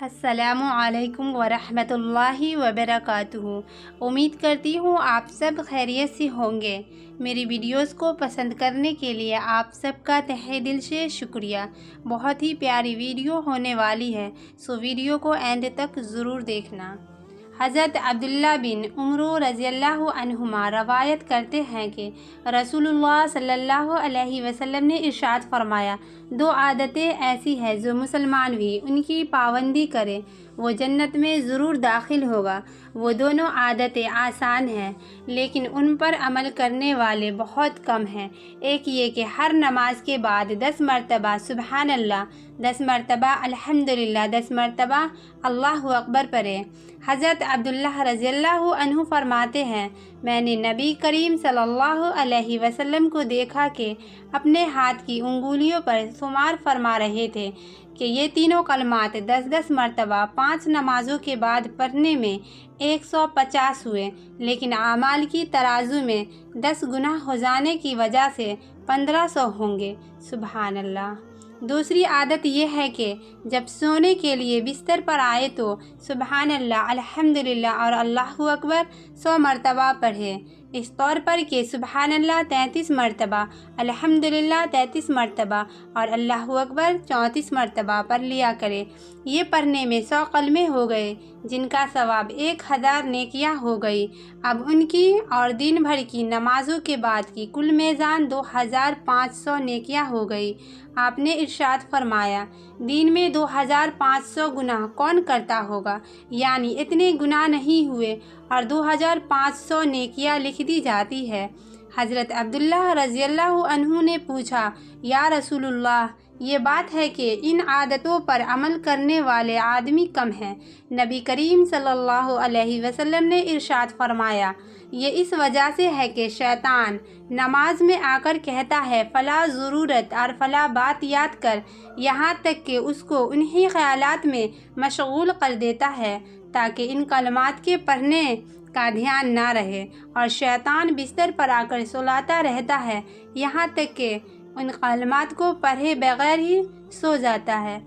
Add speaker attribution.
Speaker 1: السلام علیکم ورحمۃ اللہ وبرکاتہ۔ امید کرتی ہوں آپ سب خیریت سے ہوں گے۔ میری ویڈیوز کو پسند کرنے کے لیے آپ سب کا تہہ دل سے شکریہ۔ بہت ہی پیاری ویڈیو ہونے والی ہے، سو ویڈیو کو اینڈ تک ضرور دیکھنا۔ حضرت عبداللہ بن عمر رضی اللہ عنہما روایت کرتے ہیں کہ رسول اللہ صلی اللہ علیہ وسلم نے ارشاد فرمایا، دو عادتیں ایسی ہیں جو مسلمان بھی ان کی پابندی کرے وہ جنت میں ضرور داخل ہوگا۔ وہ دونوں عادتیں آسان ہیں لیکن ان پر عمل کرنے والے بہت کم ہیں۔ ایک یہ کہ ہر نماز کے بعد 10 مرتبہ سبحان اللہ، 10 مرتبہ الحمدللہ، 10 مرتبہ اللہ اکبر پڑھیں۔ حضرت عبداللہ رضی اللہ عنہ فرماتے ہیں، میں نے نبی کریم صلی اللہ علیہ وسلم کو دیکھا کہ اپنے ہاتھ کی انگلیوں پر شمار فرما رہے تھے کہ یہ تینوں کلمات 10 مرتبہ 5 نمازوں کے بعد پڑھنے میں 150 ہوئے، لیکن اعمال کی ترازو میں 10 گنا ہو جانے کی وجہ سے 1500 ہوں گے۔ سبحان اللہ۔ دوسری عادت یہ ہے کہ جب سونے کے لیے بستر پر آئے تو سبحان اللہ، الحمدللہ اور اللہ اکبر 100 مرتبہ پڑھیں، اس طور پر کہ سبحان اللہ 33 مرتبہ، الحمدللہ 33 مرتبہ اور اللہ اکبر 34 مرتبہ پڑھ لیا کرے۔ یہ پڑھنے میں 100 کلمے ہو گئے جن کا ثواب 1000 نیکیاں ہو گئی۔ اب ان کی اور دن بھر کی نمازوں کے بعد کی کل میزان 2500 نیکیاں ہو گئی۔ آپ نے ارشاد فرمایا، دن میں 2500 گناہ کون کرتا ہوگا؟ یعنی اتنے گناہ نہیں ہوئے اور 2500 نیکیاں لکھ دی جاتی ہے۔ حضرت عبداللہ رضی اللہ عنہ نے پوچھا، یا رسول اللہ، یہ بات ہے کہ ان عادتوں پر عمل کرنے والے آدمی کم ہیں۔ نبی کریم صلی اللہ علیہ وسلم نے ارشاد فرمایا، یہ اس وجہ سے ہے کہ شیطان نماز میں آ کر کہتا ہے فلاں ضرورت اور فلاں بات یاد کر، یہاں تک کہ اس کو انہی خیالات میں مشغول کر دیتا ہے تاکہ ان کلمات کے پڑھنے کا دھیان نہ رہے، اور شیطان بستر پر آ کر سلاتا رہتا ہے یہاں تک کہ ان کلمات کو پڑھے بغیر ہی سو جاتا ہے۔